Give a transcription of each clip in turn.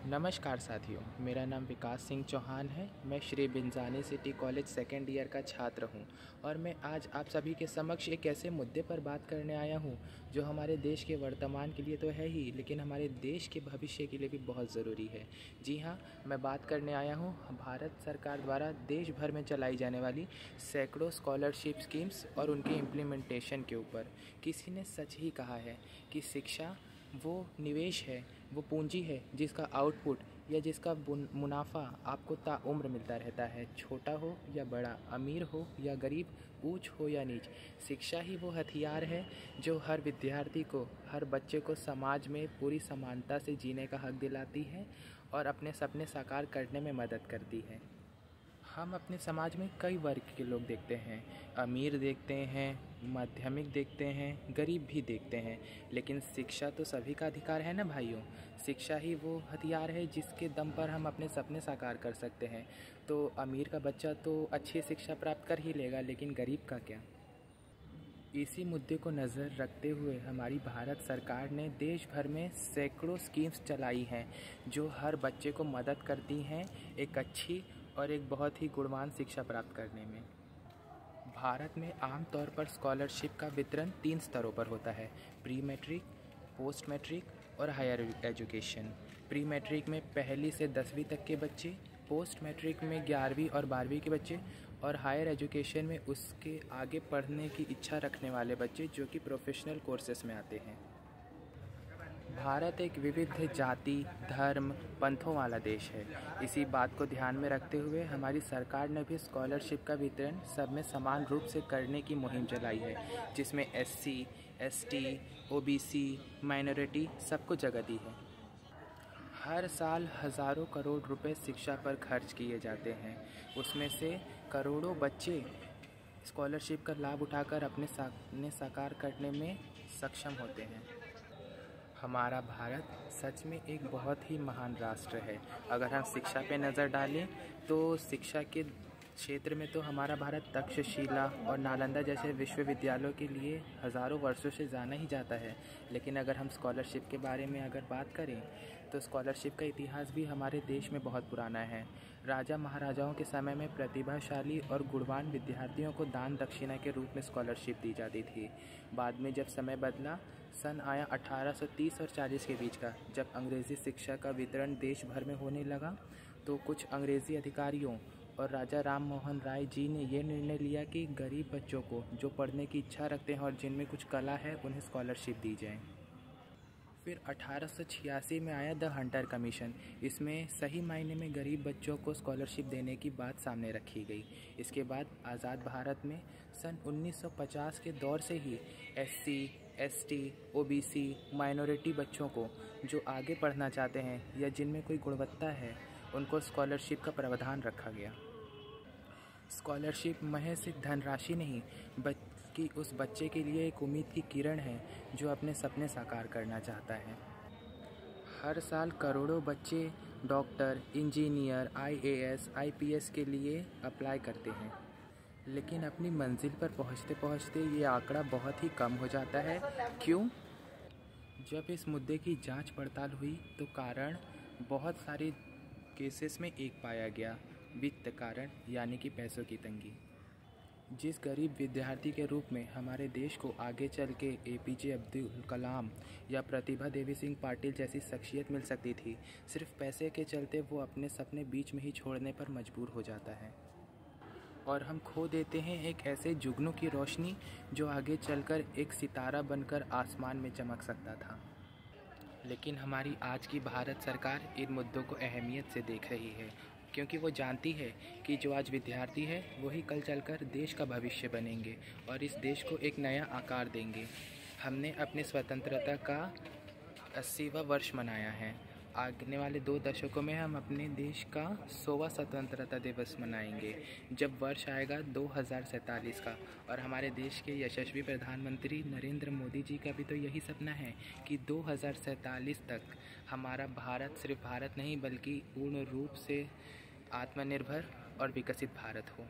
नमस्कार साथियों, मेरा नाम विकास सिंह चौहान है। मैं Shri Binjani city college second year का छात्र हूं और मैं आज आप सभी के समक्ष एक ऐसे मुद्दे पर बात करने आया हूं जो हमारे देश के वर्तमान के लिए तो है ही, लेकिन हमारे देश के भविष्य के लिए भी बहुत ज़रूरी है। जी हाँ, मैं बात करने आया हूं भारत सरकार द्वारा देश भर में चलाई जाने वाली सैकड़ों स्कॉलरशिप स्कीम्स और उनके इम्प्लीमेंटेशन के ऊपर। किसी ने सच ही कहा है कि शिक्षा वो निवेश है, वो पूंजी है जिसका आउटपुट या जिसका मुनाफा आपको ताउम्र मिलता रहता है। छोटा हो या बड़ा, अमीर हो या गरीब, ऊंच हो या नीच, शिक्षा ही वो हथियार है जो हर विद्यार्थी को, हर बच्चे को समाज में पूरी समानता से जीने का हक दिलाती है और अपने सपने साकार करने में मदद करती है। हम अपने समाज में कई वर्ग के लोग देखते हैं। अमीर देखते हैं, माध्यमिक देखते हैं, गरीब भी देखते हैं, लेकिन शिक्षा तो सभी का अधिकार है ना भाइयों। शिक्षा ही वो हथियार है जिसके दम पर हम अपने सपने साकार कर सकते हैं। तो अमीर का बच्चा तो अच्छी शिक्षा प्राप्त कर ही लेगा, लेकिन गरीब का क्या। इसी मुद्दे को नज़र रखते हुए हमारी भारत सरकार ने देश भर में सैकड़ों स्कीम्स चलाई हैं जो हर बच्चे को मदद करती हैं एक अच्छी और एक बहुत ही गुणवान शिक्षा प्राप्त करने में। भारत में आमतौर पर स्कॉलरशिप का वितरण 3 स्तरों पर होता है: प्री मैट्रिक, पोस्ट मैट्रिक और हायर एजुकेशन। प्री मैट्रिक में 1ली से 10वीं तक के बच्चे, पोस्ट मैट्रिक में 11वीं और 12वीं के बच्चे और हायर एजुकेशन में उसके आगे पढ़ने की इच्छा रखने वाले बच्चे जो कि प्रोफेशनल कोर्सेस में आते हैं। भारत एक विविध जाति, धर्म, पंथों वाला देश है। इसी बात को ध्यान में रखते हुए हमारी सरकार ने भी स्कॉलरशिप का वितरण सब में समान रूप से करने की मुहिम चलाई है, जिसमें SC, ST, OBC, माइनॉरिटी सबको जगह दी है। हर साल हज़ारों करोड़ रुपए शिक्षा पर खर्च किए जाते हैं। उसमें से करोड़ों बच्चे स्कॉलरशिप का लाभ उठाकर अपने सपने साकार करने में सक्षम होते हैं। हमारा भारत सच में एक बहुत ही महान राष्ट्र है। अगर हम शिक्षा पे नज़र डालें तो शिक्षा के क्षेत्र में तो हमारा भारत तक्षशिला और नालंदा जैसे विश्वविद्यालयों के लिए हज़ारों वर्षों से जाना ही जाता है। लेकिन अगर हम स्कॉलरशिप के बारे में अगर बात करें तो स्कॉलरशिप का इतिहास भी हमारे देश में बहुत पुराना है। राजा महाराजाओं के समय में प्रतिभाशाली और गुणवान विद्यार्थियों को दान दक्षिणा के रूप में स्कॉलरशिप दी जाती थी। बाद में जब समय बदला, सन आया 1830 और 40 के बीच का, जब अंग्रेज़ी शिक्षा का वितरण देश भर में होने लगा, तो कुछ अंग्रेज़ी अधिकारियों और राजा राम मोहन राय जी ने यह निर्णय लिया कि गरीब बच्चों को जो पढ़ने की इच्छा रखते हैं और जिनमें कुछ कला है, उन्हें स्कॉलरशिप दी जाए। फिर 1886 में आया द हंटर कमीशन। इसमें सही मायने में गरीब बच्चों को स्कॉलरशिप देने की बात सामने रखी गई। इसके बाद आज़ाद भारत में सन 1950 के दौर से ही SC, ST, OBC, माइनॉरिटी बच्चों को जो आगे पढ़ना चाहते हैं या जिनमें कोई गुणवत्ता है, उनको स्कॉलरशिप का प्रावधान रखा गया। स्कॉलरशिप महज एक धनराशि नहीं, बल्कि उस बच्चे के लिए एक उम्मीद की किरण है जो अपने सपने साकार करना चाहता है। हर साल करोड़ों बच्चे डॉक्टर, इंजीनियर, IAS, IPS के लिए अप्लाई करते हैं, लेकिन अपनी मंजिल पर पहुंचते पहुंचते ये आंकड़ा बहुत ही कम हो जाता है। क्यों? जब इस मुद्दे की जांच पड़ताल हुई तो कारण बहुत सारे केसेस में एक पाया गया: वित्त कारण, यानी कि पैसों की तंगी। जिस गरीब विद्यार्थी के रूप में हमारे देश को आगे चल के APJ अब्दुल कलाम या प्रतिभा देवी सिंह पाटिल जैसी शख्सियत मिल सकती थी, सिर्फ पैसे के चलते वो अपने सपने बीच में ही छोड़ने पर मजबूर हो जाता है और हम खो देते हैं एक ऐसे जुगनू की रोशनी जो आगे चलकर एक सितारा बनकर आसमान में चमक सकता था। लेकिन हमारी आज की भारत सरकार इन मुद्दों को अहमियत से देख रही है, क्योंकि वो जानती है कि जो आज विद्यार्थी है वही कल चलकर देश का भविष्य बनेंगे और इस देश को एक नया आकार देंगे। हमने अपनी स्वतंत्रता का 80वां वर्ष मनाया है। आने वाले 2 दशकों में हम अपने देश का 100वां स्वतंत्रता दिवस मनाएंगे, जब वर्ष आएगा 2047 का। और हमारे देश के यशस्वी प्रधानमंत्री नरेंद्र मोदी जी का भी तो यही सपना है कि 2047 तक हमारा भारत सिर्फ भारत नहीं बल्कि पूर्ण रूप से आत्मनिर्भर और विकसित भारत हो।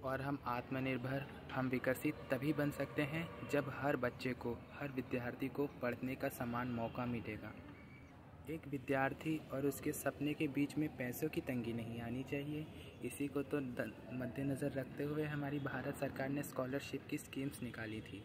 और हम आत्मनिर्भर, हम विकसित तभी बन सकते हैं जब हर बच्चे को, हर विद्यार्थी को पढ़ने का समान मौका मिलेगा। एक विद्यार्थी और उसके सपने के बीच में पैसों की तंगी नहीं आनी चाहिए। इसी को तो मद्देनज़र रखते हुए हमारी भारत सरकार ने स्कॉलरशिप की स्कीम्स निकाली थी।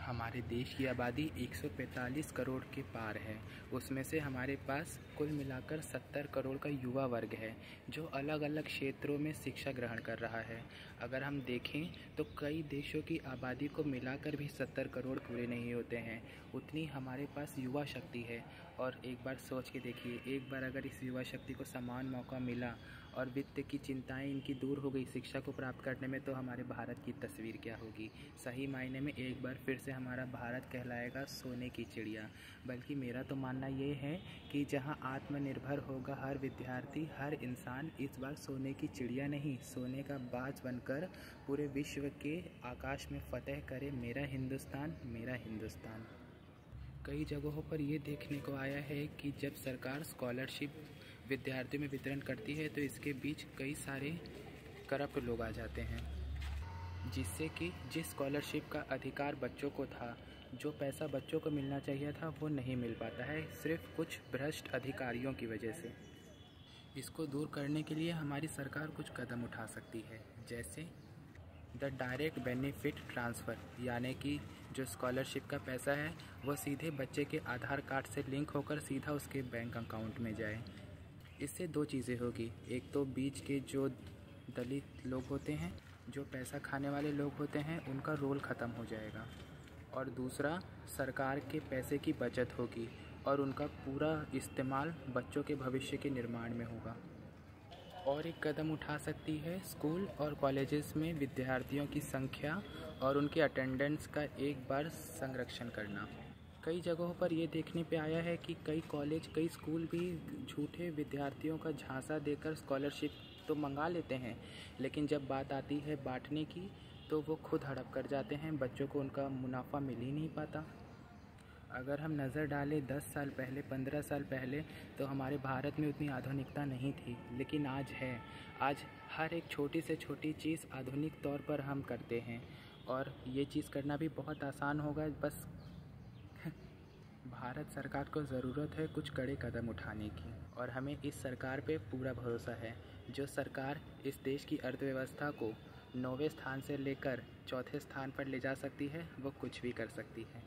हमारे देश की आबादी 145 करोड़ के पार है। उसमें से हमारे पास कुल मिलाकर 70 करोड़ का युवा वर्ग है जो अलग अलग क्षेत्रों में शिक्षा ग्रहण कर रहा है। अगर हम देखें तो कई देशों की आबादी को मिलाकर भी 70 करोड़ पूरे नहीं होते हैं। उतनी हमारे पास युवा शक्ति है। और एक बार सोच के देखिए, एक बार अगर इस युवा शक्ति को समान मौका मिला और वित्त की चिंताएं इनकी दूर हो गई शिक्षा को प्राप्त करने में, तो हमारे भारत की तस्वीर क्या होगी। सही मायने में एक बार फिर से हमारा भारत कहलाएगा सोने की चिड़िया। बल्कि मेरा तो मानना ये है कि जहां आत्मनिर्भर होगा हर विद्यार्थी, हर इंसान, इस बार सोने की चिड़िया नहीं, सोने का बाज बनकर पूरे विश्व के आकाश में फतह करे मेरा हिंदुस्तान, मेरा हिंदुस्तान। कई जगहों पर ये देखने को आया है कि जब सरकार स्कॉलरशिप विद्यार्थियों में वितरण करती है तो इसके बीच कई सारे करप्ट लोग आ जाते हैं, जिससे कि जिस स्कॉलरशिप का अधिकार बच्चों को था, जो पैसा बच्चों को मिलना चाहिए था, वो नहीं मिल पाता है, सिर्फ कुछ भ्रष्ट अधिकारियों की वजह से। इसको दूर करने के लिए हमारी सरकार कुछ कदम उठा सकती है, जैसे द डायरेक्ट बेनिफिट ट्रांसफ़र, यानी कि जो स्कॉलरशिप का पैसा है वो सीधे बच्चे के आधार कार्ड से लिंक होकर सीधा उसके बैंक अकाउंट में जाए। इससे दो चीज़ें होगी, एक तो बीच के जो दलित लोग होते हैं, जो पैसा खाने वाले लोग होते हैं, उनका रोल ख़त्म हो जाएगा, और दूसरा सरकार के पैसे की बचत होगी और उनका पूरा इस्तेमाल बच्चों के भविष्य के निर्माण में होगा। और एक कदम उठा सकती है स्कूल और कॉलेजेस में विद्यार्थियों की संख्या और उनके अटेंडेंस का एक बार संरक्षण करना। कई जगहों पर ये देखने पे आया है कि कई कॉलेज, कई स्कूल भी झूठे विद्यार्थियों का झांसा देकर स्कॉलरशिप तो मंगा लेते हैं, लेकिन जब बात आती है बांटने की तो वो खुद हड़प कर जाते हैं, बच्चों को उनका मुनाफा मिल ही नहीं पाता। अगर हम नज़र डालें 10 साल पहले, 15 साल पहले, तो हमारे भारत में उतनी आधुनिकता नहीं थी, लेकिन आज है। आज हर एक छोटी से छोटी चीज़ आधुनिक तौर पर हम करते हैं और ये चीज़ करना भी बहुत आसान होगा। बस भारत सरकार को ज़रूरत है कुछ कड़े कदम उठाने की, और हमें इस सरकार पे पूरा भरोसा है। जो सरकार इस देश की अर्थव्यवस्था को 9वें स्थान से लेकर 4थे स्थान पर ले जा सकती है, वो कुछ भी कर सकती है,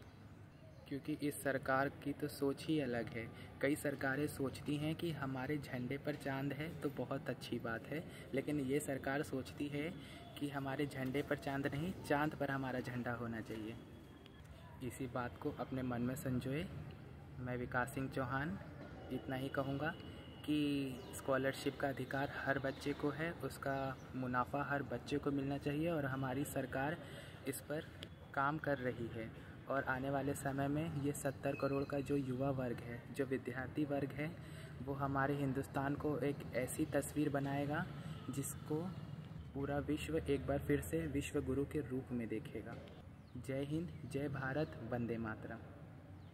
क्योंकि इस सरकार की तो सोच ही अलग है। कई सरकारें सोचती हैं कि हमारे झंडे पर चांद है तो बहुत अच्छी बात है, लेकिन ये सरकार सोचती है कि हमारे झंडे पर चांद नहीं, चांद पर हमारा झंडा होना चाहिए। इसी बात को अपने मन में संजोए मैं विकास सिंह चौहान इतना ही कहूँगा कि स्कॉलरशिप का अधिकार हर बच्चे को है, उसका मुनाफा हर बच्चे को मिलना चाहिए, और हमारी सरकार इस पर काम कर रही है। और आने वाले समय में ये 70 करोड़ का जो युवा वर्ग है, जो विद्यार्थी वर्ग है, वो हमारे हिंदुस्तान को एक ऐसी तस्वीर बनाएगा जिसको पूरा विश्व एक बार फिर से विश्व गुरु के रूप में देखेगा। जय हिंद, जय भारत, वंदे मातरम।